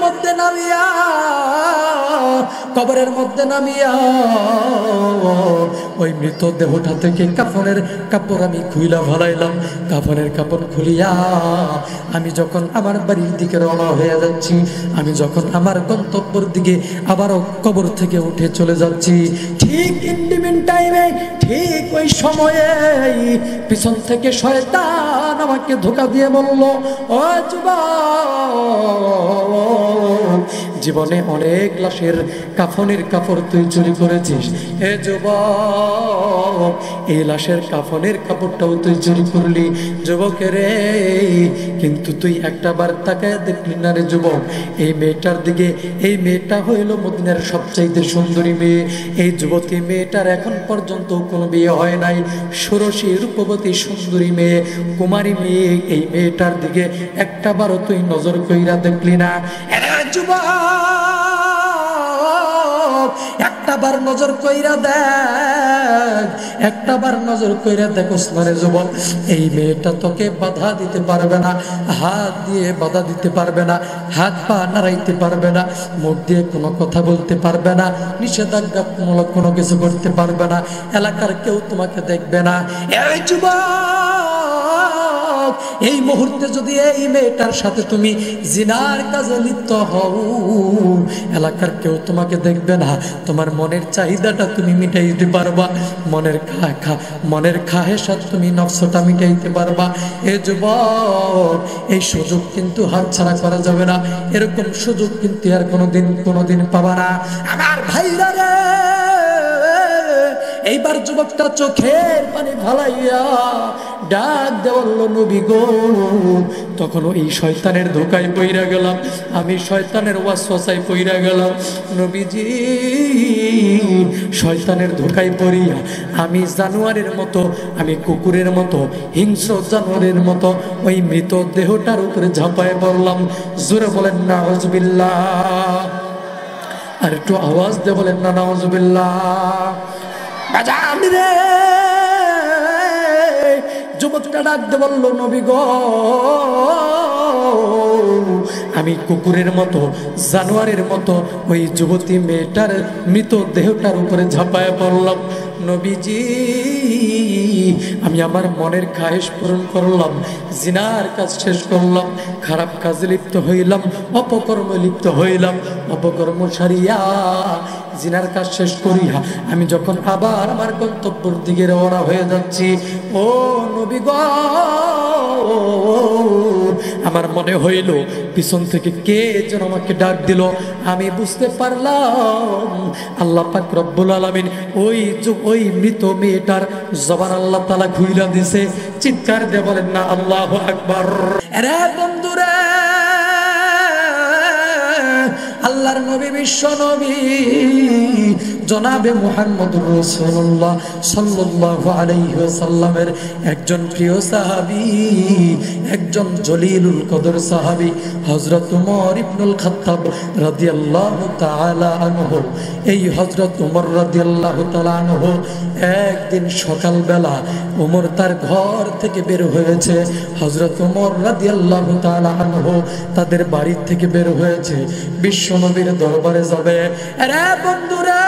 মধ্যে নামিয়া, কবরের মধ্যে নামিয়া ওই মৃতদেহটা থেকে কাফনের কাপড় আমি খুইলা ফেলাইলাম। কাফনের কাপড় খুলিয়া আমি যখন আমার বাড়ির দিকে রওনা হয়ে যাচ্ছি, আমি যখন আমার গন্তব্যের দিকে আবারও কবর থেকে উঠে চলে যাচ্ছি, ঠিক ইন্ডিমেন্ট টাইমে, ঠিক ওই সময়ে পিছন থেকে শয়তান আমাকে ধোঁকা দিয়ে বলল, ও যুবক, জীবনে অনেক লাশের কাফনের কাপড় তুই চুরি করেছিস। হে যুবক, এই লাশের কাফনের কাপড়টাও তুই চুরি করলি। যুবকের রে, কিন্তু তুই একটা বার তাকায় দেখলি না রে যুবক এই মেয়েটার দিকে। এই মেয়েটা হইল মদিনার সবচাইতে সুন্দরী মেয়ে। এই যুবতী মেয়েটার এখন পর্যন্ত কোনো বিয়ে হয় নাই। ষোড়শী রূপবতী সুন্দরী মেয়ে, কুমারী মেয়ে, এই মেয়েটার দিকে একটা বারও তুই নজর কইরা দেখলি না। যুবক, একটা বার নজর কইরা দেখ, একটা বার নজর কইরা দেখ ওসমানে যুবক, এই মেয়েটা তোকে বাধা দিতে পারবে না, হাত দিয়ে বাধা দিতে পারবে না, হাত পা নাড়াইতে পারবে না, মুখ দিয়ে কোনো কথা বলতে পারবে না, নিষেধাজ্ঞামূলক কোনো কিছু করতে পারবে না, এলাকার কেউ তোমাকে দেখবে না। এই যুবক, এই মুহূর্তে যদি এই মেয়েটার সাথে তুমি জিনার কাজে লিপ্ত হও, এলাকার কেউ তোমাকে দেখবে না, তোমার মনের চাহিদাটা তুমি মিটাইতে পারবা, মনের খাহেসাত তুমি নফসটা মিটাইতে পারবা। এ যুবক, এই সুযোগ কিন্তু হাতছাড়া করা যাবে না। এরকম সুযোগ কিন্তু আর কোনোদিন পাবা না। আমার ভাইরা রে, এইবার যুবকটা চোখের পানি ফালাইয়া ডাক দেওয়াল, নবী গো, তখন এই শয়তানের ধোকায় পইরা গেলাম, আমি শয়তানের ওয়াসওয়াসায় পইরা গেলাম। নবীজি, শয়তানের ধোকায় পড়িয়া আমি জানোয়ারের মতো, আমি কুকুরের মতো, হিংস্র জানোয়ারের মতো ওই মৃত দেহটার উপরে ঝাঁপায় পড়লাম। জোরে বলেন নাউজুবিল্লাহ। আর একটু আওয়াজ দিয়ে বলেন না নাউজুবিল্লাহ। যুবকটা ডাকতে বলল, নবী গো, আমি কুকুরের মতো, জানোয়ারের মতো ওই যুবতী মেয়েটার মৃত দেহটার উপরে ঝাঁপায় পড়লাম। নবীজি, আমি আমার মনের খায়েশ পূরণ করলাম, জিনার কাজ শেষ করলাম, খারাপ কাজে লিপ্ত হইলাম, অপকর্মে লিপ্ত হইলাম, অপকর্ম সারিয়া জিনার কাজ শেষ করিয়া আমি যখন আবার আমার গন্তব্যের দিকে রওনা হয়ে যাচ্ছি, ও নবী গো, আমার মনে হইল পিছন থেকে কে যেন আমাকে ডাক দিল। আমি বুঝতে পারলাম আল্লাহ পাক রব্বুল আলামিন ওই মৃত মেয়েটার জবান আল্লাহ তাআলা খুইলা দিছে। চিৎকার দিয়ে বলেন না আল্লাহু আকবার। আরে বন্ধুরা, আল্লাহর নবী, বিশ্ব নবী জনাবে মুহাম্মদুর রাসূলুল্লাহ সাল্লাল্লাহু আলাইহি ওয়াসাল্লামের একজন প্রিয় সাহাবী, একজন জলিলুল কদর সাহাবী হযরত ওমর ইবনুল খাত্তাব রাদিয়াল্লাহু তাআলা আনহু। এই হযরত ওমর রাদিয়াল্লাহু তাআলা আনহু একদিন সকালবেলা ওমর তার ঘর থেকে বের হয়েছে। হযরত ওমর রাদিয়াল্লাহু তাআলা আনহু তাদের বাড়ি থেকে বের হয়েছে, বিশ্ব নবীর দরবারে যাবে। আরে বন্ধুরা,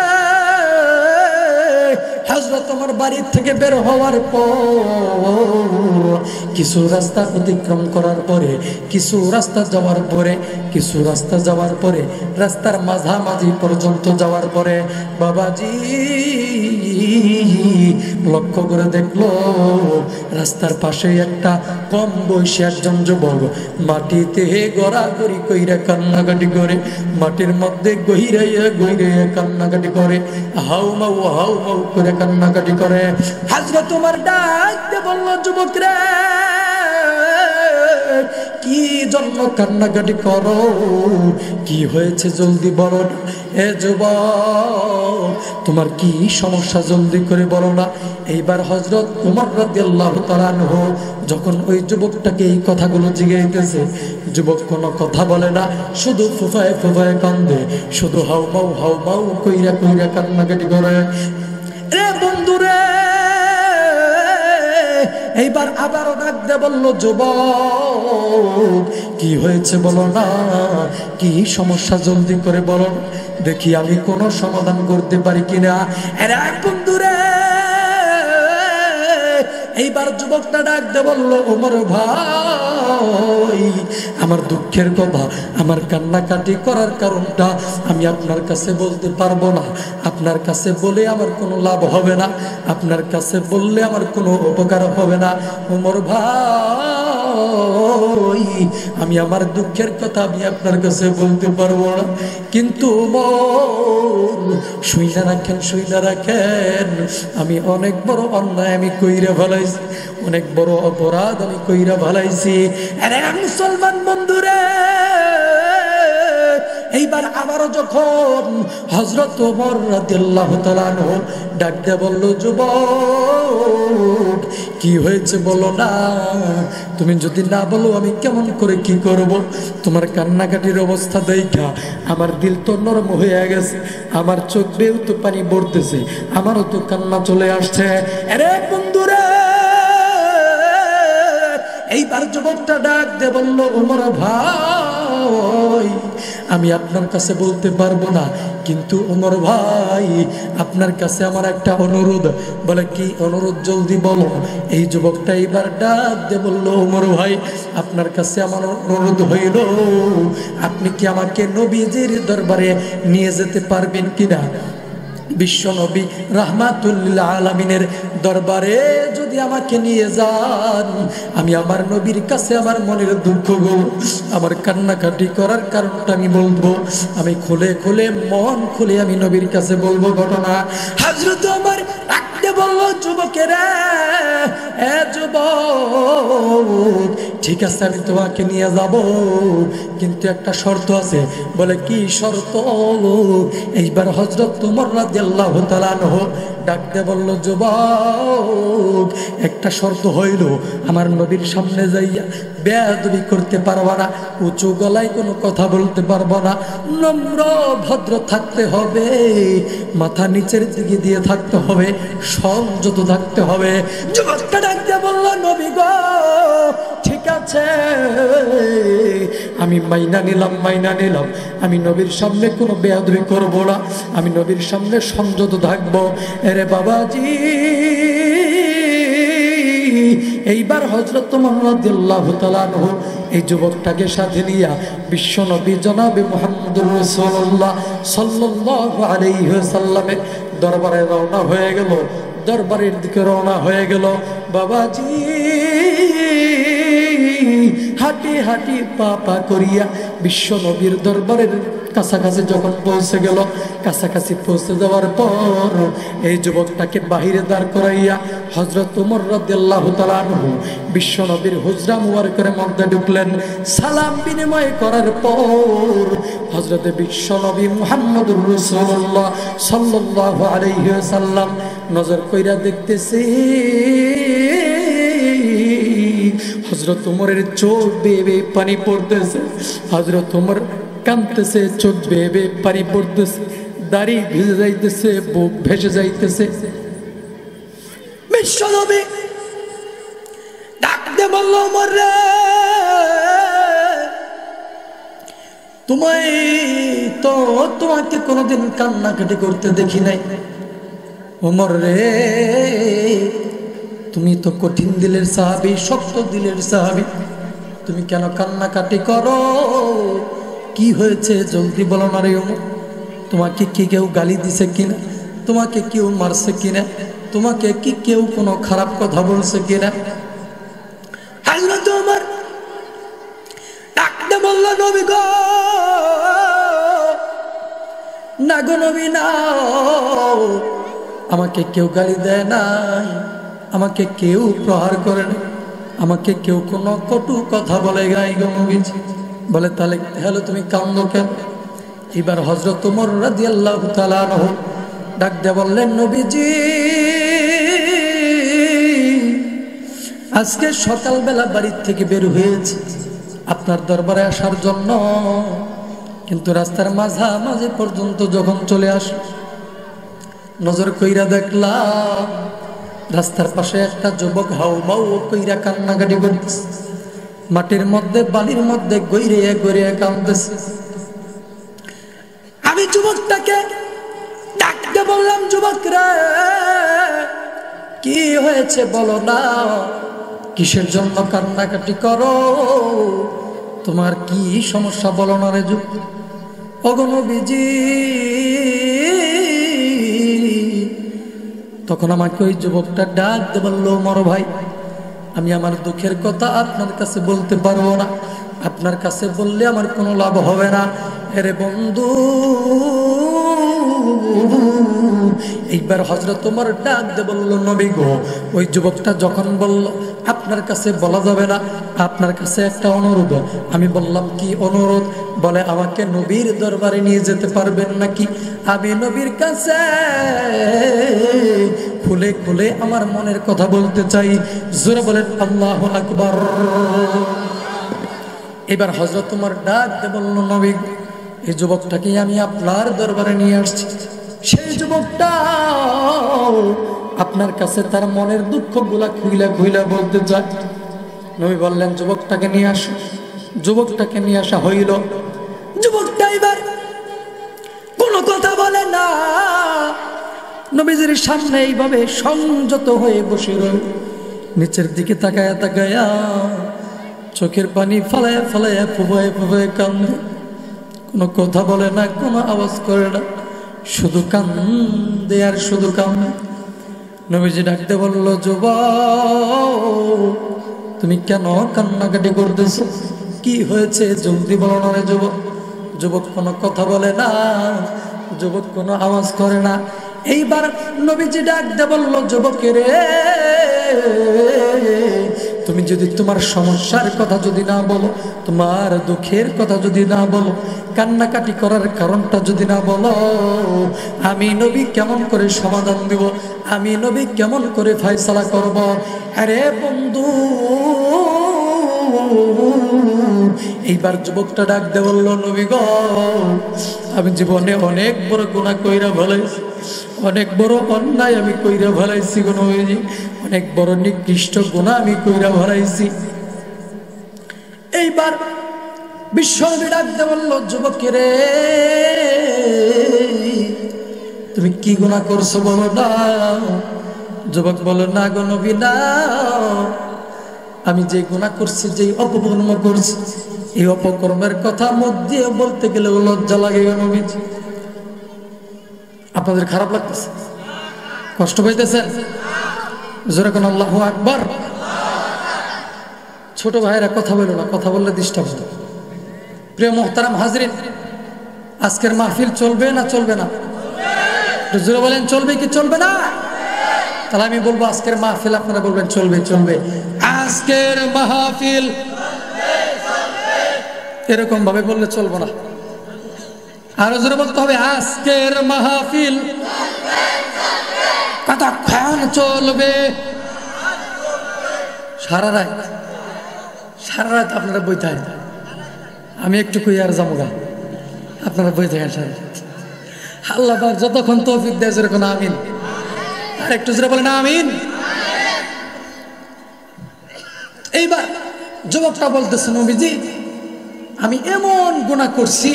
হযরত ওমর বাড়ি থেকে বের হওয়ার পর কিছু রাস্তা অতিক্রম করার পরে, কিছু রাস্তা যাওয়ার পরে রাস্তার মাঝামাঝি পর্যন্ত যাওয়ার পরে বাবাজি লক্ষ্য করে দেখলো রাস্তার পাশে একটা কম বয়সী একজন যুবক মাটিতে গড়াগড়ি কইরা কান্নাকাটি করে, মাটির মধ্যে গহিরাইয়া কান্নাকাটি করে, হাউমাউ করে কান্নাকাটি করে। হযরত ওমর ডাকতে বলল, যুবক রে, কি জন্য কান্নাকাটি করো? কি হয়েছে জলদি বলো না। এ যুবক, তোমার কি সমস্যা জলদি করে বলো না। এইবার হযরত ওমর রাদিয়াল্লাহু তাআলা আনহু যখন ওই যুবকটাকে এই কথাগুলো জিজ্ঞাসা, যুবক কোনো কথা বলে না, শুধু ফুফায় ফুফায় কান্দে, শুধু হাউমাউ কইরা কান্নাকাটি করে। রে বন্ধুরে, এইবার আবারও ডাক দিয়ে বলল, যুবক কি হয়েছে বলো না, কি সমস্যা জলদি করে বলো, দেখি আমি কোনো সমাধান করতে পারি কিনা। আরে বন্ধুরে, এইবার যুবকটা ডাক দিয়ে বলল, ওমর ভাই, আমার দুঃখের কথা, আমার কান্নাকাটি করার কারণটা আমি আপনার কাছে বলতে পারবো না। আপনার কাছে বলে আমার কোনো লাভ হবে না, আপনার কাছে বললে আমার কোনো উপকার হবে না। ওমর ভাই, আমি আমার দুঃখের কথা আমি আপনার কাছে বলতে পারবো না, কিন্তু শুইনা রাখেন, শুইনা রাখেন, আমি অনেক বড় অন্যায় আমি কইরা ফেলাইছি, অনেক বড় অপরাধ আমি কইরা ফেলাইছি। আরে মুসলমান বন্ধুরে, এইবার আবারও যখন হযরত ওমর রাদিয়াল্লাহু তাআলা আনহু ডাক দিয়ে বলল, যুবক কি হয়েছে বলো না, তুমি যদি না বলো আমি কেমন করে কি করব, তোমার কান্নাকাটির অবস্থা দেখা আমার দিল তো নরম হয়ে গেছে, আমার চোখ বেউ তো পানি পড়তেছে, আমারও তো কান্না চলে আসছে। আরে বন্ধুরে, এইবার যুবকটা ডাক দিয়ে বলল, ওমর ভাই, আমি আপনার কাছে বলতে পারবো না, কিন্তু ওমর ভাই আপনার কাছে আমার একটা অনুরোধ। বলে, কি অনুরোধ, জলদি বলো। এই যুবকটা এবার ডাক দিয়ে বলল, ওমর ভাই আপনার কাছে আমার অনুরোধ হইল, আপনি কি আমাকে নবীজির দরবারে নিয়ে যেতে পারবেন কিনা? বিশ্ব নবী রাহমাতুল লিল আলামিনের দরবারে যদি আমাকে নিয়ে যান, আমি আমার নবীর কাছে আমার মনের দুঃখগুলো, আমার কান্নাকাটি করার কারণটা আমি বলবো, আমি খুলে খুলে মন খুলে আমি নবীর কাছে বলবো ঘটনা। হযরত ওমর ডাকতে বলল, যুবকেরা, এ যুবক, ঠিক আছে আমি তোমাকে নিয়ে যাব, কিন্তু একটা শর্ত আছে। বলে, কি শর্ত? এইবার হযরত ওমর রাদিয়াল্লাহু তাআলা আনহু ডাকতে বলল, যুবক একটা শর্ত হইল, আমার নবীর সামনে যাইয়া বেয়াদবি করতে পারবা না, উঁচু গলায় কোনো কথা বলতে পারবা না, নম্র ভদ্র থাকতে হবে, মাথা নিচের দিকে দিয়ে থাকতে হবে, সংযত থাকতে হবে। যুবকটা ডাকতে বলল, নবী গো, ঠিক আছে আমি মাইনা নিলাম, মাইনা নিলাম, আমি নবীর সামনে কোনো বেয়াদবি করব না, আমি নবীর সামনে সংযত থাকবো। আরে বাবাজি, এইবার হযরত ওমর রাদিয়াল্লাহু তাআলা আনহু এই যুবকটাকে সাথে নিয়া বিশ্ব নবী জনাবে মুহাম্মদুর রাসূলুল্লাহ সাল্লাল্লাহু আলাইহি ওয়াসাল্লামের দরবারে রওনা হয়ে গেল, দরবারের দিকে রওনা হয়ে গেল। বাবাজি হাঁটি হাঁটি পা পা করিয়া বিশ্ব নবীর দরবারের কাছাকাছি যখন পৌঁছে গেল, কাছাকাছি পৌঁছে যাওয়ার পর এই যুবকটাকে বাহিরে দাঁড় করাইয়া হযরত ওমর রাদিয়াল্লাহু তাআলা আনহু বিশ্ব নবীর হুজরা মুবারকের মধ্যে ঢুকলেন। সালাম বিনিময় করার পর হযরতে বিশ্ব নবী মুহাম্মদুর রাসূলুল্লাহ সাল্লাল্লাহু আলাইহি ওয়াসাল্লাম নজর কইরা দেখতেছে হযরত ওমরের চোখ বেয়ে বেয়ে পানি পড়তেছে, হযরত ওমর কাঁদতেছে, চোখ বেয়ে বেয়ে পানি পড়তেছে, দাড়ি ভিজে যাইতেছে, বুক ভেসে যাইতেছে। বিশ্ব নবী ডাকতে বলল, ওমর রে, তোমাকে কোনোদিন কান্নাকাটি করতে দেখি নাই। ওমর রে, তুমি তো কঠিন দিলের সাহাবী, শক্ত দিলের সাহাবী, তুমি কেন কান্নাকাটি করো? কি হয়েছে জলদি বলো না রে ওমর। তোমাকে কি কেউ গালি দিছে কিনা? তোমাকে কেউ মারছে কিনা? তোমাকে কি কেউ কোনো খারাপ কথা বলছে কিনা? হযরত ওমর ডাকতে বলল, নবী গো, না গো নবী না, আমাকে কেউ গালি দেয় নাই, আমাকে কেউ প্রহার করে না, আমাকে কেউ কোনো কটু কথা বলে নাই গো নবীজি। বলে, তাহলে হ্যালো তুমি কান্দো কেন? এবার হযরত ওমর রাদিয়াল্লাহু তাআলা আনহু ডাক দিয়ে বললেন, নবীজি আজকে সকালবেলা বাড়ির থেকে বের হয়েছে আপনার দরবারে আসার জন্য, কিন্তু রাস্তার মাঝামাঝি পর্যন্ত যখন চলে আস, নজর কইরা দেখলাম রাস্তার পাশে একটা যুবক হাউমাউ কইরা কান্নাকাটি করতেছে, মাটির মধ্যে বালির মধ্যে গইরে গইরে কাঁদতেছে। আমি যুবকটাকে ডাকতে বললাম, যুবক রে কি হয়েছে বলো না, কিসের জন্য কান্নাকাটি করো, তোমার কি সমস্যা বলো না রে যুবক। ওগো নবীজি, তখন আমাকে ওই যুবকটা ডাকতে বললো, মরো ভাই, আমি আমার দুঃখের কথা আপনার কাছে বলতে পারবো না, আপনার কাছে বললে আমার কোনো লাভ হবে না। আরে বন্ধু, এইবার হযরত ওমর ডাক দিয়ে বলল, নবী গো। ওই যুবকটা যখন বলল আপনার কাছে বলা যাবে না, আপনার কাছে একটা অনুরোধ। আমি বললাম, কি অনুরোধ? বলে, আমাকে নবীর দরবারে নিয়ে যেতে পারবেন নাকি? আমি নবীর কাছে খুলে খুলে আমার মনের কথা বলতে চাই। জোরে বলেন আল্লাহু আকবার। এবার হযরত ওমর ডাক দিয়ে বলল, নবী, এই যুবকটাকে আমি আপনার দরবারে নিয়ে আসছি। সেই যুবকটা আপনার কাছে তার মনের দুঃখগুলা খুইলা খুইলা বলতে চায়। নবী বললেন, যুবকটাকে নিয়ে আসো। যুবকটাকে নিয়ে আসা হইল। যুবকটা এবার কোনো কথা বলে না, নবীজির সামনে এইভাবে সংযত হয়ে বসে রইল। নিচের দিকে তাকায়া তাকায়া চোখের পানি ফালায়া ফালায়া ফুবায় ফুবায় কান্দে। কোনো কথা বলে না, কোনো আওয়াজ করে না, শুধু কান্দে আর শুধু কান্দে। নবীজি ডাকতে বলল, যুবক, তুমি কেন কান্নাকাটি করতেছো? কি হয়েছে জলদি বলো না রে যুবক। যুবক কোনো কথা বলে না, যুবক কোনো আওয়াজ করে না। এইবার নবীজি ডাকতে বলল, যুবকের রে, তুমি যদি তোমার সমস্যার কথা যদি না বলো, তোমার দুঃখের কথা যদি না বলো, কান্নাকাটি করার কারণটা যদি না বলো, আমি নবী কেমন করে সমাধান দিব? আমি নবী কেমন করে ফয়সালা করব? আরে বন্ধু, এইবার যুবকটা ডাক দিয়ে বলল, নবী গো, আমি জীবনে অনেক বড় গুনাহ কইরা ফেলাইছি, অনেক বড় অন্যায় আমি কইরা ফেলাইছি গো নবীজি, অনেক বড় নিকৃষ্ট গুনাহ আমি কইরা ফেলাইছি। এইবার বিশ্বনবী ডাক দিয়ে বলল, যুবকের রে, তুমি কি গুনাহ করছো বলো না? যুবক বলে, না গো নবী না, আমি যে গুনাহ করছি, যে অপকর্ম করছি, এই অপকর্মের কথা মধ্যে বলতে গেলে লজ্জা লাগে গো নবীজি। আপনাদের খারাপ লাগতেছে? কষ্ট পাইতেছেন? জোরে কোন আল্লাহু আকবার। ছোট ভাইরা কথা বলো না, কথা বললে ডিস্টার্ব হবে। প্রিয় মুহতারাম হাজরিন, আজকের মাহফিল চলবে না চলবে না? জোরে বলেন, চলবে কি চলবে না? তাহলে আমি বলবো আজকের মাহফিল, আপনারা বলবেন চলবে চলবে। আজকের মাহফিল এরকম ভাবে বললে চলবো না, আরো জোরে বলতে হবে, আজকের মাহফিল কতক্ষণ চলবে? সারা রাত। সারা রাত আপনারা বই থাকেন, আমি একটু কই আর যাবো গা, আপনারা বই থাকেন সারা রাত। আল্লাহ পাক যতক্ষণ তৌফিক দেয়, যেরকম আমিন। আর একটু জোরে বলেন আমিন। এইবার যুবকটা বলতেছে, নবীজি, আমি এমন গুনাহ করছি,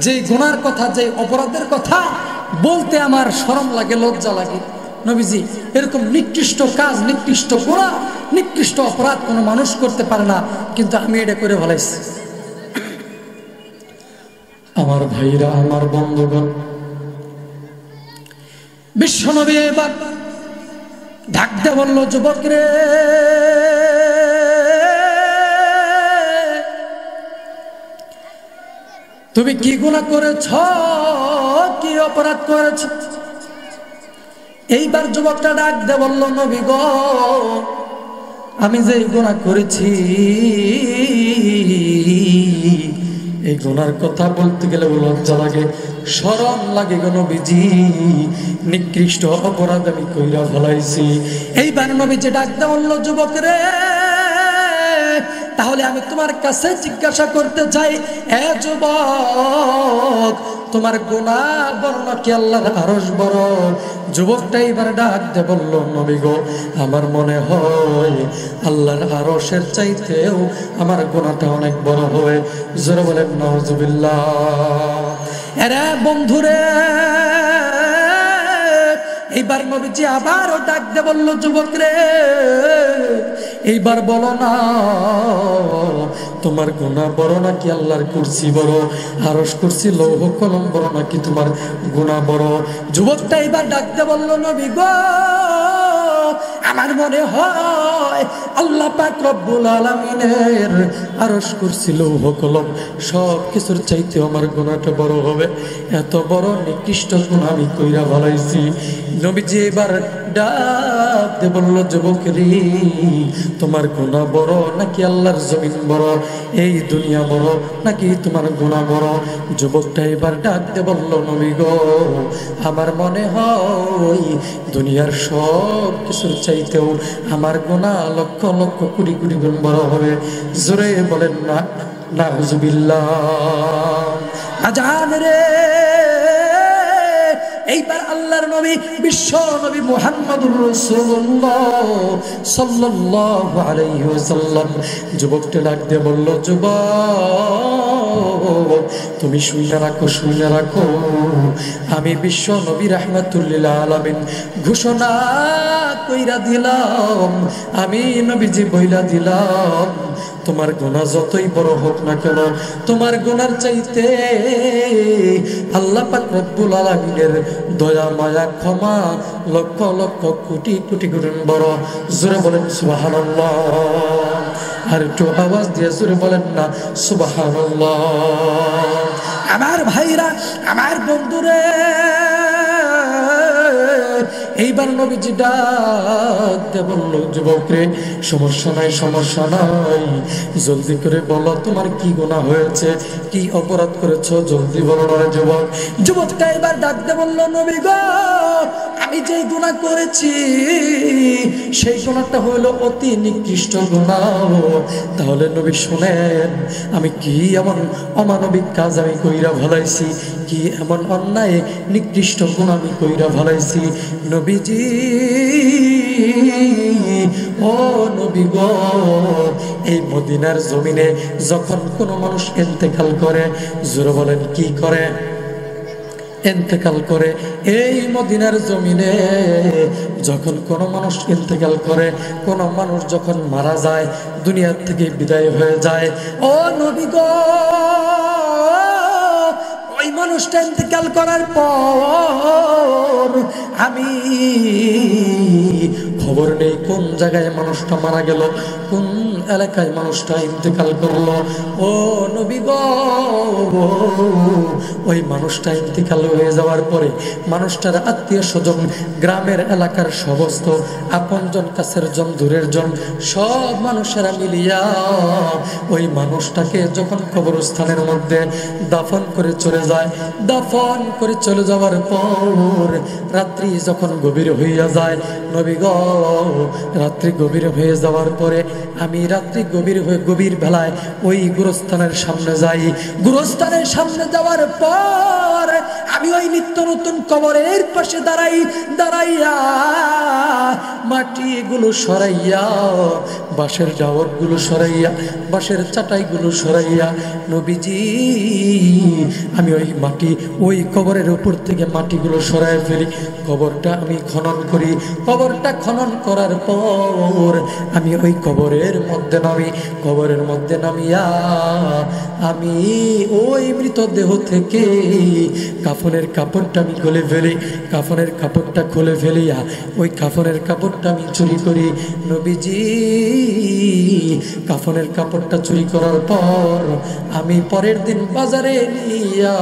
যে গুনার কথা, যে অপরাধের কথা বলতে আমার শরম লাগে, লজ্জা লাগে। নবীজি, এরকম নিকৃষ্ট কাজ, নিকৃষ্ট গুনাহ, নিকৃষ্ট অপরাধ কোনো মানুষ করতে পারে না, কিন্তু আমি এটা করে ফেলাইছি। আমার ভাইরা, আমার বন্ধুগণ, বিশ্বনবী এবার ডাক দিয়ে বলল, যুবক রে, তুমি কি গুনাহ করেছ, কি অপরাধ করেছ? এইবার যুবকটা ডাক দিয়ে বলল, নবী গো, আমি যে গুনাহ করেছি, এই গুনার কথা বলতে গেলে লজ্জা লাগে, শরম লাগে গো নবীজি, নিকৃষ্ট অপরাধ আমি কইরা ফেলাইছি। এইবার নবীজি ডাক দিয়ে বলল, যুবক রে, তাহলে আমি তোমার কাছে জিজ্ঞাসা করতে চাই, এ যুবক, তোমার গুনাহ বড় নাকি আল্লাহর আরশ বড়? যুবকটা এবার ডাক দিয়ে বলল, নবী গো, আমার মনে হয় আল্লাহর আরশের চাইতেও আমার গুনাহটা অনেক বড় হবে। জোরে বলেন নাউজুবিল্লাহ। এরে বন্ধুরে, এইবার নবীজি আবারও ডাক দিয়ে বলল, যুবক রে, এইবার বলো না, তোমার গুনাহ বড় নাকি আল্লাহর কুরসি বড়? আরশ কুরসি লৌহ কলম বড় নাকি তোমার গুনাহ বড়? যুবকটা এইবার ডাক দিয়ে বলল, নবী গো, আমার মনে হয় আল্লাহ পাক রব্বুল আলামিনের আরশ কুরসি লৌহ কলম সব কিছুর চাইতে আমার গুনাহটা বড় হবে। এত বড় নিকৃষ্ট গুনাহ আমি কইরা ফেলাইছি। নবীজি এবার ডাক দিয়ে বলল, যুবক রে, তোমার গুনাহ বড় নাকি আল্লাহর জমিন বড়? এই দুনিয়া বড় নাকি তোমার গুনাহ বড়? যুবকটা এবার ডাক দিয়ে বলল, নবী গো, আমার মনে হয় দুনিয়ার সব কিছুর চাইতেও আমার গুনাহ লক্ষ লক্ষ কোটি কোটি গুণ বড় হবে। জোরে বলেন না নাউজুবিল্লাহ। আজান রে, এইবার আল্লাহর নবী, বিশ্ব নবী মুহাম্মদুর রাসূলুল্লাহ সাল্লাল্লাহু আলাইহি ওয়াসাল্লাম যুবককে ডাক দিয়ে বলল, যুবক, তুমি শুনে রাখো, শুনে রাখো, আমি বিশ্ব নবী রাহমাতুল লিল আলামিন ঘোষণা কইরা দিলাম, আমি নবীজি বইলা দিলাম, তোমার গুনাহ যতই বড় হোক না কেন, তোমার গুনার চাইতে আল্লাহ পাক রব্বুল আলামিনের দয়া মায়া ক্ষমা লক্ষ লক্ষ কোটি কোটি গুণ বড়। জোরে বলেন সুবহানাল্লাহ। আর একটু আওয়াজ দিয়ে জোরে বলেন না সুবহানাল্লাহ। আমার ভাইরা, আমার বন্ধুরে, এইবার নবীজি ডাক দিয়ে বলল, যুবক রে, সমস্যা নাই, সমস্যা নাই, জলদি করে বলো তোমার কি গুনাহ হয়েছে, কি অপরাধ করেছো, জলদি বলো না যুবক। যুবকটা এবার ডাক দিয়ে বলল, নবী গো, আমি যে গুনাহ করেছি সেই গুনাহটা হলো অতি নিকৃষ্ট গুনাহ। তাহলে নবী শুনেন, আমি কি এমন অমানবিক কাজ আমি কইরা ফেলাইছি, কি এমন অন্যায় নিকৃষ্ট গুনাহ আমি কইরা ফেলাইছি? নবীজি, ও নবী গো, এই মদিনার জমিনে যখন কোনো মানুষ ইন্তেকাল করে, জোরে বলেন কি করে? ইন্তেকাল করে। এই মদিনার জমিনে যখন কোনো মানুষ ইন্তেকাল করে, কোনো মানুষ যখন মারা যায়, দুনিয়ার থেকে বিদায় হয়ে যায়, ও নবী গো, ওই মানুষটা ইন্তেকাল করার পর আমি খবর নেই কোন জায়গায় মানুষটা মারা গেল, কোন এলাকায় মানুষটা ইন্তেকাল করলো। ও নবী গো, ওই মানুষটা ইন্তেকাল হয়ে যাওয়ার পরে মানুষটার আত্মীয় স্বজন, গ্রামের এলাকার সমস্ত আপনজন, কাছের জন, দূরের জন, সব মানুষেরা মিলিয়া ওই মানুষটাকে যখন কবরস্থানের মধ্যে দাফন করে চলে যায়, দাফন করে চলে যাওয়ার পর রাত্রি যখন গভীর হইয়া যায়, নবী গো, রাত্রি গভীর হয়ে যাওয়ার পরে আমি রাত্রি গভীর বেলায় ওই গুরুস্থানের সামনে যাই। গুরুস্থানের সামনে যাওয়ার পর আমি ওই নিত্য নতুন কবরের পাশে দাঁড়াইয়া মাটিগুলো সরাইয়া, বাঁশের ডাওরগুলো সরাইয়া, বাঁশের চাটাইগুলো সরাইয়া, নবীজি, আমি ওই কবরের উপর থেকে মাটিগুলো সরাই ফেলি, কবরটা আমি খনন করি। কবরটা খনন করার পর আমি ওই কবরের মধ্যে নামি। কবরের মধ্যে নামিয়া আমি ওই মৃতদেহ থেকে কাফনের কাপড়টা আমি খুলে ফেলি। কাফনের কাপড়টা খুলে ফেলিয়া ওই কাফনের কাপড়টা আমি চুরি করি। নবীজি, কাফনের কাপড়টা চুরি করার পর আমি পরের দিন বাজারে নিয়া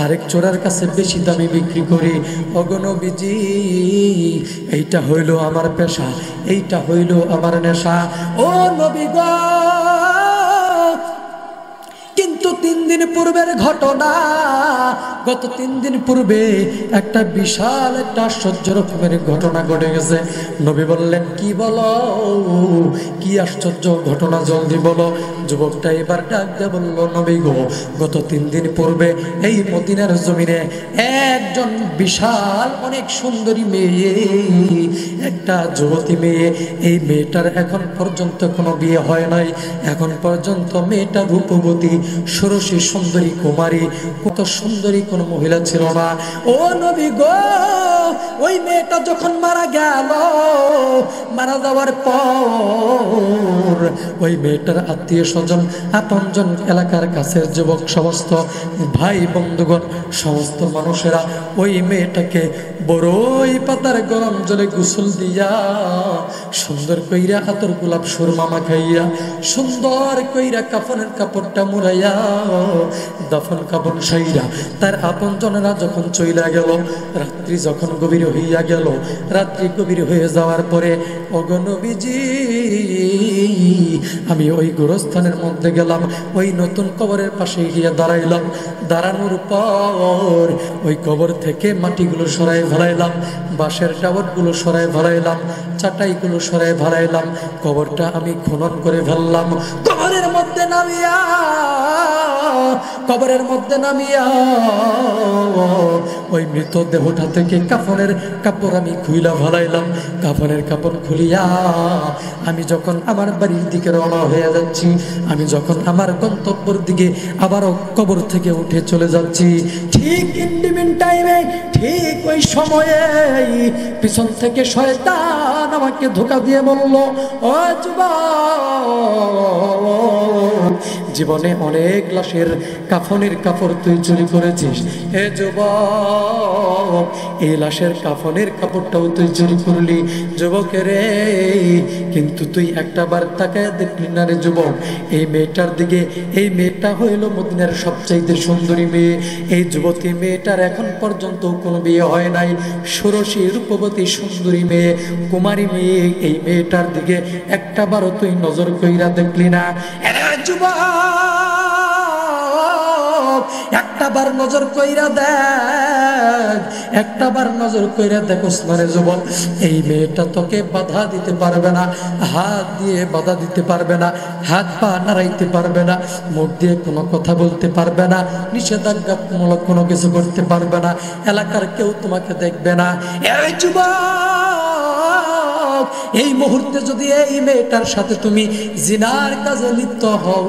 আরেক চোরার কাছে বেশি দামে বিক্রি করি। ওগো নবীজি, এইটা হইল আমার পেশা, এইটা হইল আমার নেশা। ও নবী গো, কিন্তু 3 দিন পূর্বের ঘটনা। গত 3 দিন পূর্বে একটা বিশাল একটা আশ্চর্য রকমের ঘটনা ঘটে গেছে। নবী বললেন, কি বলো, কি আশ্চর্য ঘটনা, জলদি বলো। যুবকটা এবার ডাক দিয়ে বলল, নবী গো, গত 3 দিন পূর্বে এই মদিনার জমিনে একজন বিশাল অনেক সুন্দরী মেয়ে, একটা যুবতী মেয়ে, এই মেয়েটার এখন পর্যন্ত কোনো বিয়ে হয় নাই। এখন পর্যন্ত মেয়েটা রূপবতী, ষোড়শী, সুন্দরী কুমারী, কত সুন্দরী কোনো মহিলা ছিল না। ও নবী গো, ওই মেয়েটা যখন মারা গেল, মারা যাওয়ার পর ওই মেয়েটার আত্মীয় স্বজন, আপনজন, এলাকার কাছের যুবক, সমস্ত ভাই বন্ধুগণ, সমস্ত মানুষেরা ওই মেয়েটাকে বড়ই পাতার গরম জলে গোসল দিয়া, সুন্দর কইরা আতর গোলাপ সুরমা মাখাইয়া, সুন্দর কইরা কাফনের কাপড়টা মুড়াইয়া, দাফন কাফন সাইরা তার আপনজনেরা যখন চইলা গেল, রাত্রি যখন গভীর হইয়া গেল, রাত্রি গভীর হয়ে যাওয়ার পরে, ওগো নবীজি, আমি ওই গোরস্থানের মধ্যে গেলাম, ওই নতুন কবরের পাশে গিয়ে দাঁড়াইলাম। দাঁড়ানোর পর ওই কবর থেকে মাটিগুলো সরাই ফেলাইলাম, বাঁশের টাওয়ারগুলো সরাই ফেলাইলাম, চাটাইগুলো সরাই ফেলাইলাম, কবরটা আমি খনন করে ফেললাম। কবরের মধ্যে নামিয়া, কবরের মধ্যে নামিয়া ওই মৃতদেহটা থেকে কাফনের কাপড় আমি খুইলা ফেলাইলাম। কাফনের কাপড় খুলিয়া আমি যখন আমার বাড়ির দিকে রওনা হয়ে যাচ্ছি, আমি যখন আমার গন্তব্যের দিকে আবারও কবর থেকে উঠে চলে যাচ্ছি, ঠিক ইন্ডিমিন টাইমে, ঠিক ওই সময়ে পিছন থেকে শয়তান আমাকে ধোঁকা দিয়ে বলল, ও যুবক, জীবনে অনেক লাশের কাফনের কাপড় তুই চুরি করেছিস। হে যুবক, এই লাশের কাফনের কাপড়টাও তুই চুরি করলি। যুবকের রে, কিন্তু তুই একটা বার তাকায় দেখলি না রে যুবক এই মেয়েটার দিকে। এই মেয়েটা হইল মদিনার সবচাইতে সুন্দরী মেয়ে। এই যুবতী মেয়েটার এখন পর্যন্ত কোনো বিয়ে হয় নাই, ষোড়শী, রূপবতী, সুন্দরী মেয়ে, কুমারী মেয়ে। এই মেয়েটার দিকে একটা বারও তুই নজর কইরা দেখলি না। যুবক, একটা বার নজর কইরা দেখ, একটা বার নজর কইরা দেখোস না রে যুবক, এই মেয়েটা তোকে বাধা দিতে পারবে না, হাত দিয়ে বাধা দিতে পারবে না, হাত পা নাড়াইতে পারবে না, মুখ দিয়ে কোনো কথা বলতে পারবে না, নিষেধাজ্ঞামূলক কোনো কিছু করতে পারবে না, এলাকার কেউ তোমাকে দেখবে না। এই যুবক, এই মুহূর্তে যদি এই মেয়েটার সাথে তুমি জিনার কাজে লিপ্ত হও,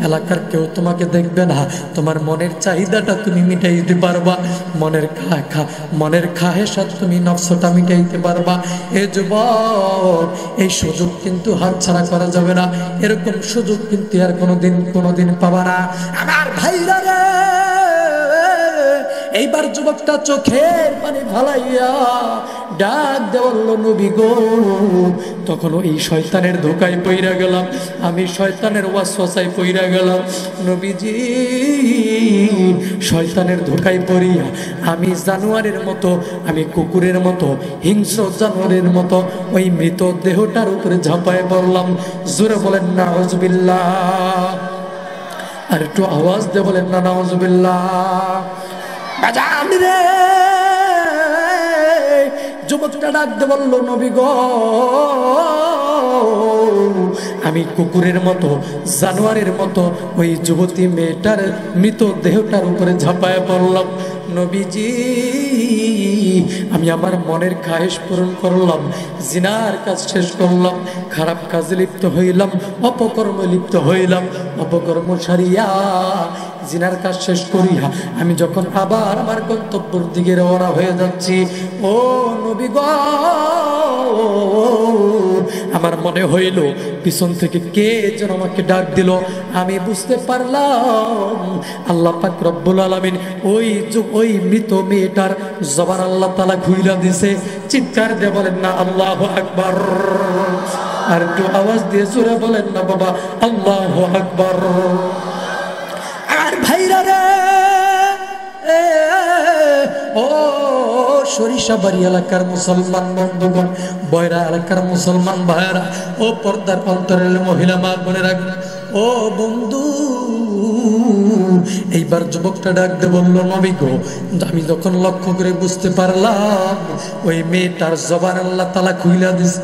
এলাকার কেউ তোমাকে দেখবে না, তোমার মনের চাহিদাটা তুমি মিটাইতে পারবা, মনের খাহেসাত তুমি নফসটা মিটাইতে পারবা। এ যুবক, এই সুযোগ কিন্তু হাতছাড়া করা যাবে না। এরকম সুযোগ কিন্তু আর কোনোদিন পাবা না। আমার ভাইরা রে, এইবার যুবকটা চোখের পানি ফালাইয়া ডাক দেওয়াল, নবী গো, তখন ওই শয়তানের ধোকায় পইরা গেলাম, আমি শয়তানের ওয়াসওয়াসায় পইরা গেলাম। নবীজি, শয়তানের ধোকায় পড়িয়া আমি জানোয়ারের মতো, আমি কুকুরের মতো, হিংস্র জানোয়ারের মতো ওই মৃত দেহটার উপরে ঝাঁপায় পড়লাম। জোরে বলেন নাউজুবিল্লাহ, আর একটু আওয়াজ দিয়ে বলেন না নাউজুবিল্লাহ। যুবকটা ডাকতে বলল, নবী গো, আমি কুকুরের মতো, জানোয়ারের মতো ওই যুবতী মেয়েটার মৃত দেহটার উপরে ঝাঁপায় পড়লাম। নবীজি, আমি আমার মনের খায়েশ পূরণ করলাম, জিনার কাজ শেষ করলাম, খারাপ কাজে লিপ্ত হইলাম, অপকর্মে লিপ্ত হইলাম, অপকর্ম সারিয়া জিনার কাজ শেষ করিয়া আমি যখন আবার আমার গন্তব্যের দিকে রওনা হয়ে যাচ্ছি, ও নবী গো, আমার মনে হইল পিছন থেকে কে যেন আমাকে ডাক দিল। আমি বুঝতে পারলাম আল্লাহ পাক রব্বুল আলামিন ওই মৃত মেয়েটার জবান আল্লাহ তাআলা ঘুইরা দিছে। চিৎকার দিয়ে বলেন না আল্লাহু আকবার, আর একটু আওয়াজ দিয়ে জোরে বলেন না বাবা আল্লাহু আকবার। আর ভাইরা রে, ও সরিষাবাড়ি এলাকার মুসলমান বন্ধুগণ, বয়রা এলাকার মুসলমান ভাইরা, ও পর্দার অন্তরের মহিলা মা বোনেরা, ও বন্ধু, এইবার যুবকটা ডাকতে বলল, নবী গো, আমি যখন লক্ষ্য করে বুঝতে পারলাম ওই মেয়েটার জবান আল্লাহ তাআলা খুইলা দিছে,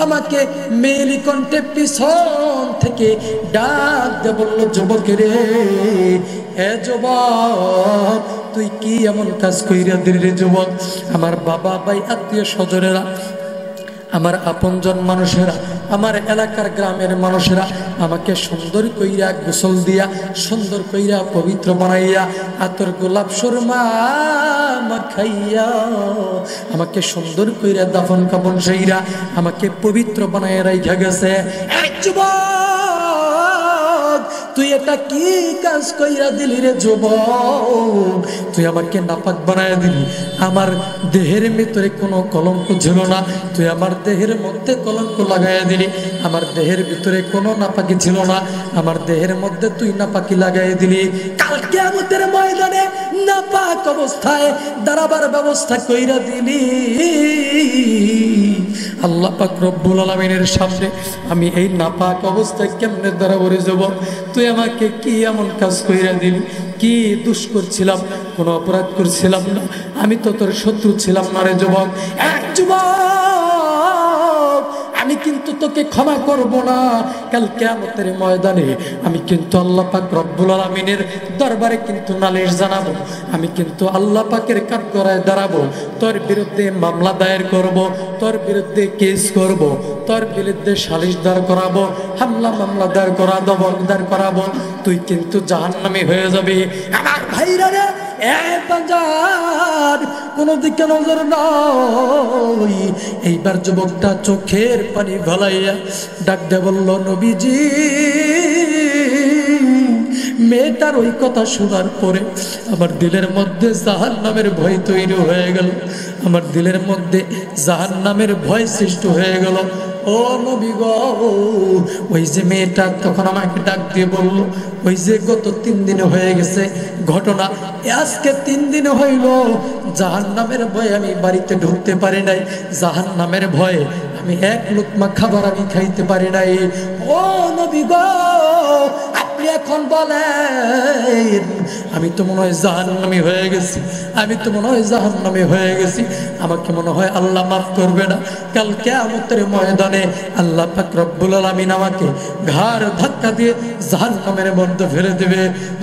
আমাকে মেয়েলি কণ্ঠে পিছন থেকে ডাক দিয়ে বলল, যুবকেরে, এ যুবক, তুই কি এমন কাজ কইরা দিলি রে যুবক? আমার বাবা ভাই আত্মীয় স্বজনেরা, আমার আপনজন মানুষেরা, আমার এলাকার গ্রামের মানুষেরা আমাকে সুন্দর কইরা গোসল দিয়া, সুন্দর কইরা পবিত্র বানাইয়া, আতর গোলাপ সুরমা মাখাইয়া, আমাকে সুন্দর কইরা দাফন কাফন সেইরা আমাকে পবিত্র বানাইয়া রাইখা গেছে। তুই এটা কি কাজ কইরা দিলি রে যুবক? তুই আমাকে নাপাক বানায় দিলি। আমার দেহের ভিতরে কোনো কলঙ্ক ছিল না, তুই আমার দেহের মধ্যে কলঙ্ক লাগাইয়া দিলি। আমার দেহের ভিতরে কোনো নাপাকি ছিল না, আমার দেহের মধ্যে তুই নাপাকি লাগাইয়া দিলি। কাল কিয়ামতের ময়দানে নাপাক অবস্থায় দাঁড়াবার ব্যবস্থা কইরা দিলি। আল্লাহ পাক রব্বুল আলামিনের সামনে আমি এই নাপাক অবস্থায় কেমনে দাঁড়াবো রে যুবক? তুই আমাকে কি এমন কাজ কইরা দিলি? কি দোষ করছিলাম? কোনো অপরাধ করছিলাম না, আমি তো তোর শত্রু ছিলাম না রে যুবক। এক যুবক, আমি কিন্তু তোকে ক্ষমা করব না। কাল কিয়ামতের ময়দানে আমি কিন্তু আল্লাহ পাক রব্বুল আলামিনের দরবারে কিন্তু নালিশ জানাবো। আমি কিন্তু আল্লাহ পাকের কাঠগড়ায় দাঁড়াবো, তোর বিরুদ্ধে মামলা দায়ের করব, তোর বিরুদ্ধে কেস করব, তোর বিরুদ্ধে সালিশ দাঁড় করাবো, হামলা মামলা দাঁড় করাবো। তুই কিন্তু জাহান্নামী হয়ে যাবি। আমার ভাইরা রে, কোনো দিকে নজর নাই। এইবার যুবকটা চোখের পানি গলাইয়া ডাক দিয়ে বলল, নবীজি, মেয়েটার ওই কথা শোনার পরে আমার দিলের মধ্যে জাহান্নামের ভয় তৈরি হয়ে গেল। আমার দিলের মধ্যে জাহান্নামের ভয় সৃষ্টি হয়ে গেল। ও নবী গো, ওই যে মেয়েটা তখন আমাকে ডাক দিয়ে বলল, ওই যে গত 3 দিন হয়ে গেছে ঘটনা, আজকে 3 দিন হইল জাহান্নামের ভয়ে আমি বাড়িতে ঢুকতে পারি নাই। জাহান্নামের ভয়ে আমি এক লুকমা খাবার আমি খাইতে পারি নাই। ও নবী গো, আপনি এখন বলেন, আমি তো মনে হয় জাহান্নামী হয়ে গেছি, আমি তো মনে হয় জাহান্নামী হয়ে গেছি। আমাকে মনে হয় আল্লাহ মাফ করবে না। কাল কিয়ামতের ময়দানে আল্লাহ পাক রব্বুল আলামিন আমাকে ঘাড় ধাক্কা দিয়ে জাহান্নামের মধ্যে ফেলে দেবে।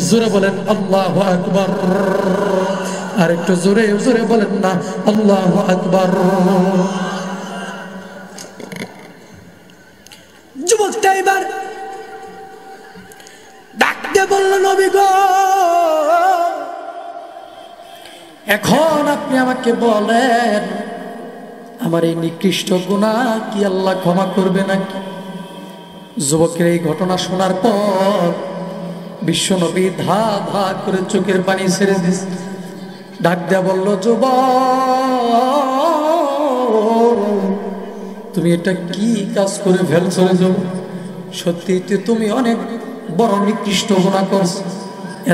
জোরে বলেন আল্লাহু আকবার। আর একটু জোরে জোরে বলেন না আল্লাহু আকবার। যুবকটা এবার ডাকতে বলল, নবী গো, এখন আপনি আমাকে বলেন, আমার এই নিকৃষ্ট গুনাহ কি আল্লাহ ক্ষমা করবে নাকি? যুবকের এই ঘটনা শোনার পর বিশ্বনবী ধা ধা করে চোখের পানি ছেড়ে দিস, ডাক দেয়া বলল, যুবক, তুমি এটা কি কাজ করে ফেলছো রে যুবক? সত্যি তুমি অনেক বড় নিকৃষ্ট গুনাহ করছো।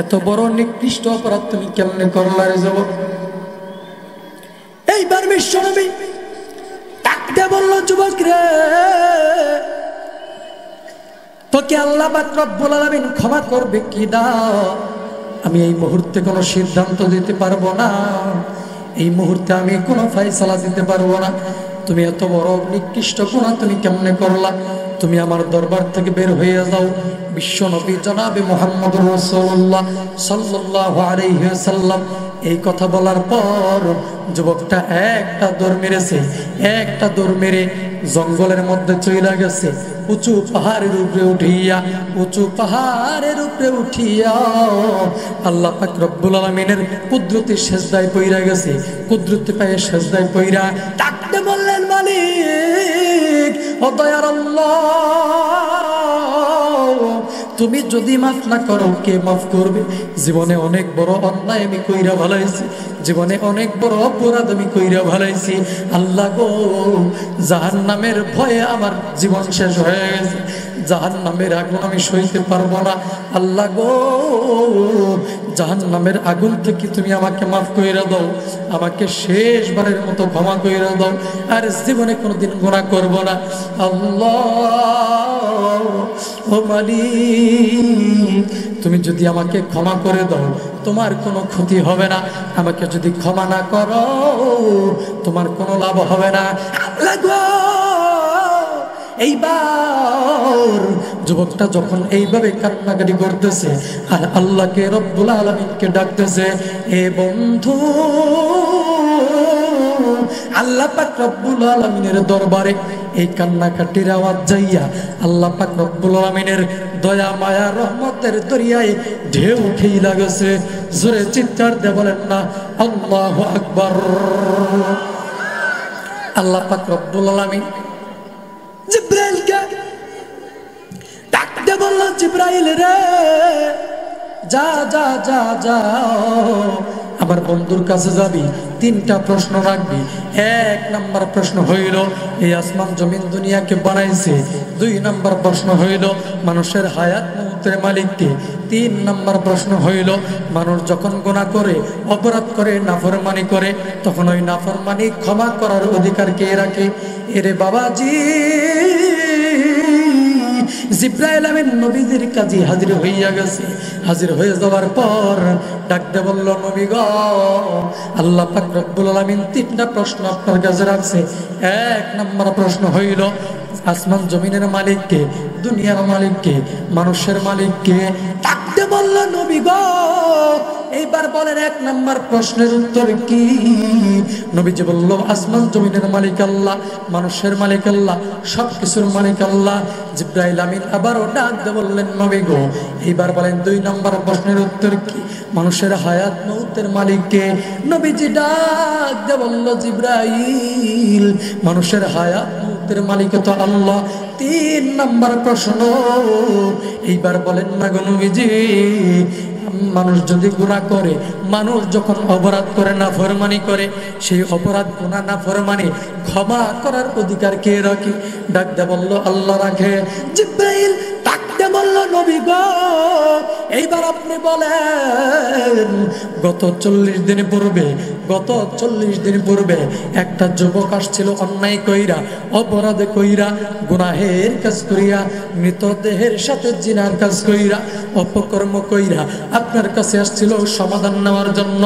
এত বড় নিকৃষ্ট অপরাধ তুমি কেমনে করলা রে যুবক? এইবার বিশ্বনবী ডাকতে বলল, যুবক রে, তোকে আল্লাহ পাক রব্বুল আলামিন ক্ষমা করবে কি না আমি এই মুহূর্তে কোনো সিদ্ধান্ত দিতে পারবো না। এই মুহূর্তে আমি কোনো ফয়সালা দিতে পারবো না। তুমি এত বড় নিকৃষ্ট গুনাহ তুমি কেমনে করলা? তুমি আমার দরবার থেকে বের হয়ে যাও। বিশ্বনবী জনাবে মুহাম্মদুর রাসূলুল্লাহ সাল্লাল্লাহু আলাইহি ওয়াসাল্লাম এই কথা বলার পর যুবকটা একটা দৌড় মেরেছে, একটা দৌড় মেরে জঙ্গলের মধ্যে চলে গেছে। উঁচু পাহাড়ের উপরে উঠিয়া আল্লাহ পাক রব্বুল আলামিনের কুদরতি সেজদায় পইরা গেছে। কুদরতি পায়ে সেজদায় পইরা ডাকতে বললেন, মালিক, ও দয়ার আল্লাহ, তুমি যদি মাফ না করো কে মাফ করবে? জীবনে অনেক বড় অন্যায় আমি কইরা ভালাইছি, জীবনে অনেক বড় অপরাধ আমি কইরা ভালাইছি। আল্লাহ গো, জাহান্নামের ভয়ে আমার জীবন শেষ হয়ে গেছে। জাহান্নামের আগুন আমি সইতে পারবো না। আল্লাহ গো, জাহান্নামের আগুন থেকে তুমি আমাকে মাফ কইরা দাও, আমাকে শেষবারের মতো ক্ষমা কইরা দাও, আর জীবনে কোনোদিন গুনাহ করব না। আল্লাহ ও মালিক, তুমি যদি আমাকে ক্ষমা করে দাও তোমার কোনো ক্ষতি হবে না, আমাকে যদি ক্ষমা না করো তোমার কোনো লাভ হবে না। এইবার যুবকটা যখন এইভাবে কান্নাকাটি করতেছে আর আল্লাহকে রব্বুল আলামিনকে ডাকতেছে, এ বন্ধু, আল্লাহ পাক রব্বুল আলামিনের দরবারে এই কান্নাকাটির আওয়াজ যাইয়া আল্লাহ পাক রব্বুল আলামিনের দয়া মায়া রহমতের দরিয়ায় ঢেউ খেয়ে লাগেছে। জোরে চিৎকার দিয়ে বলেন না আল্লাহু আকবার। আল্লাহ পাক রব্বুল আলামিন জিব্রাইলকে ডাকতে বলল, জিব্রাইল রে, যা যা যা যা আমার বন্ধুর কাছে যাবি, তিনটা প্রশ্ন রাখবি। এক নাম্বার প্রশ্ন হইল এই আসমান জমিন দুনিয়াকে বানাইছে। দুই নাম্বার প্রশ্ন হইল মানুষের হায়াত মৌতের মালিককে। তিন নাম্বার প্রশ্ন হইল মানুষ যখন গুনাহ করে, অপরাধ করে, নাফরমানি করে, তখন ওই নাফরমানি ক্ষমা করার অধিকার কে রাখে? এরে বাবাজি, জিব্রাইল আমিন নবীদের কাছে হাজির হইয়া গেছে। হাজির হয়ে যাওয়ার পর ডাকতে বলল, নবী গো, আল্লাহ পাক রব্বুল আলামিন তিনটা প্রশ্ন আপনার কাছে রাখছে। এক নাম্বার প্রশ্ন হইল আসমান জমিনের মালিককে, দুনিয়ার মালিককে, মানুষের মালিককে। ডাকতে বলল, নবী গো, এইবার বলেন এক নাম্বার প্রশ্নের উত্তর কি? নবীজি বলল, আসমান জমিনের মালিক আল্লাহ, মানুষের মালিক আল্লাহ, সবকিছুর মালিক আল্লাহ। জিব্রাইল আমিন আবারও ডাক দিয়ে বললেন, নবী গো, এইবার বলেন দুই নাম্বার প্রশ্নের উত্তর কি? মানুষের হায়াত মৌতের মালিককে। নবীজি ডাক দিয়ে বলল, জিব্রাইল, মানুষের হায়াত মৌতের মালিক তো আল্লাহ। তিন নাম্বার প্রশ্ন, এইবার বলেন না গো নবীজি, মানুষ যদি গুনাহ করে, মানুষ যখন অপরাধ করে, নাফরমানি করে, সেই অপরাধ গুনাহ নাফরমানি ক্ষমা করার অধিকার কে রাখে? ডাক দিয়ে বলল, আল্লাহ রাখে। জিব্রাইল ডাকতে বলল, নবী গো, এইবার আপনি বলেন, গত 40 দিন পূর্বে একটা যুবক আসছিল অন্যায় কইরা, অপরাধ কইরা, গুনাহের কাজ কইরা, মৃতদেহের সাথে জিনার কাজ কইরা, অপকর্ম কইরা আপনার কাছে আসছিল সমাধান নেওয়ার জন্য।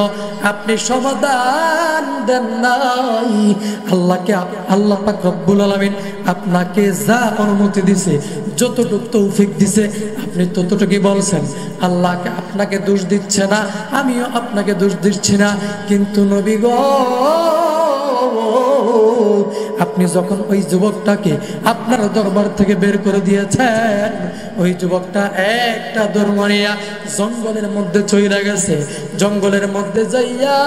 আপনি সমাধান দেন নাই। আল্লাহ পাক রব্বুল আলামিন আপনাকে যা অনুমতি দিছে, যতটুকু তৌফিক দিছে, আপনি ততটুকুই বলছেন। আল্লাহকে আপনাকে দোষ দিচ্ছে না, আমিও আপনাকে দোষ দিচ্ছি না। কিন্তু নবী গো, আপনি যখন ওই যুবকটাকে আপনার দরবার থেকে বের করে দিয়েছেন, ওই যুবকটা একটা দরমানিয়া জঙ্গলের মধ্যে চইলা গেছে। জঙ্গলের মধ্যে যাইয়া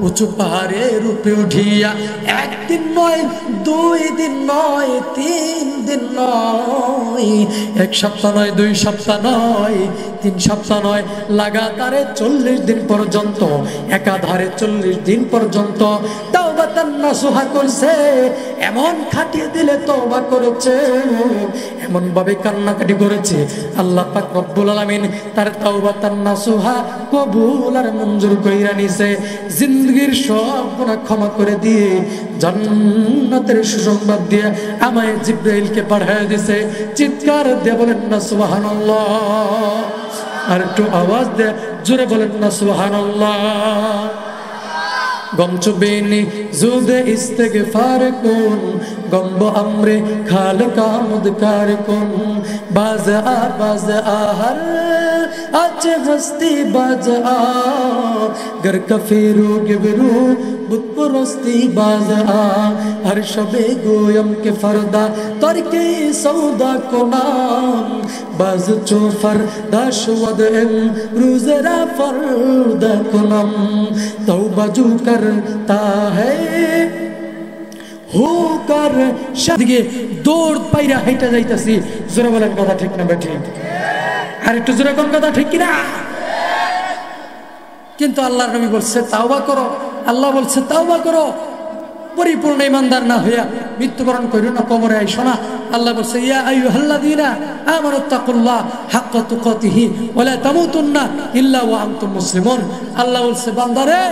উঁচু পাহাড়ের উপরে উঠিয়া একদিন নয়, 2 দিন নয়, 3 দিন নয়, 1 সপ্তাহ নয়, 2 সপ্তাহ নয়, 3 সপ্তাহ নয়, লাগাতারে 40 দিন পর্যন্ত, একাধারে 40 দিন পর্যন্ত তাওবাতান নাসুহা করছে। এমন খাটিয়ে দিলে তওবা করেছে, এমন ভাবে কান্নাকাটি করেছে, আল্লাহ পাক রব্বুল আলামিন তার তাওবাতান নাসুহা কবুল আর মঞ্জুর কইরা নিছে। জিন্দেগীর সব গুনাহ ক্ষমা করে দিয়ে জান্নাতের সুসংবাদ দিয়ে আমায় জিব্রাইলকে পাঠিয়ে দিছে। চিৎকার দিয়ে বলেন না সুবহানাল্লাহ। আর একটু আওয়াজ দিয়ে জোরে বলেন না সুবহানাল্লাহ। গমচো বেনি জুদে ইস্তেগফার কুন, গম্ব আমরে খালকা মুদকার কুন, বাজ আ হর আচে হস্তি বাজ আ, গর কফিরু গিবরু বুত পরস্তি বাজ আ, হর শবে গোয়ম কে ফরদা তরকে সৌদা কো নাম, বাজ চোফর দাশওয়াদ এন রুজরা ফরদা কো নাম, তওবা জু करता है होकर शादिगे দৌড় পাইরা হাইটা যাইতাছি। জোরে বলেন কথা ঠিক না বেঠিক? আর একটু জোরে কোন কথা ঠিক কিনা? কিন্তু আল্লাহর নবী বলছে তাওবা করো, আল্লাহ বলছে তাওবা করো, পরিপূর্ণ ইমানদার না হইয়া মৃত্যুবরণ করিও না, কবরে আইসো না। আল্লাহ বলছে ইয়া আইয়ুহাল্লাযীনা আমানুত্তাকুল্লাহ হাক্কা তুকাতিহি ওয়া লা তামুতুন্না ইল্লা ওয়া আনতুম মুসলিমুন। আল্লাহ বলছে বান্দারে,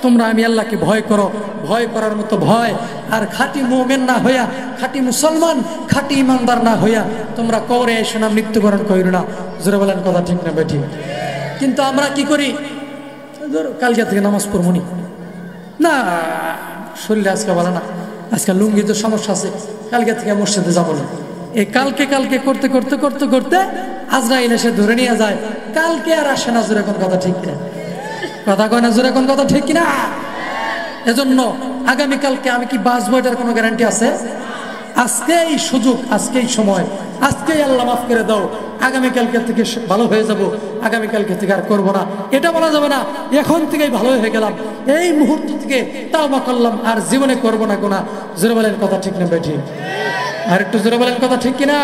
তোমরা আমি আল্লাহকে ভয় করো, ভয় করার মতো ভয়। আর খাঁটি মুমিন না হইয়া, খাঁটি মুসলমান, খাঁটি ইমানদার না হইয়া তোমরা কবরে এসো না, মৃত্যুবরণ করিও না, জোরে বলেন কথা ঠিক না বেঠিক? কিন্তু আমরা কি করি, কালকে থেকে নামাজ পড়বো নি, না শরীরে আজকে ভালো না, আজকে লুঙ্গিতে সমস্যা আছে, কালকে থেকে মসজিদে যাবো না। এই কালকে কালকে করতে করতে করতে করতে আজরাইল এসে ধরে নিয়ে যায়, কালকে আর আসে না। জোরে কোন কথা ঠিক কিনা? কথা কয় না জোরে কোন কথা ঠিক কিনা? এজন্য আগামীকালকে আমি কি বাঁচবো এটার কোনো গ্যারান্টি আছে? আজকে এই সুযোগ, আজকে এই সময়, আজকেই আল্লাহ মাফ করে দাও, আগামীকালকে থেকে ভালো হয়ে যাব, আগামীকালকে থেকে আর করবো না, এটা বলা যাবে না। এখন থেকেই ভালো হয়ে গেলাম, এই মুহূর্ত থেকে তাওবা করলাম, আর জীবনে করবো না গুনাহ। জোরে বলেন কথা ঠিক না বেঠিক? আর একটু জোরে বলেন কথা ঠিক কিনা?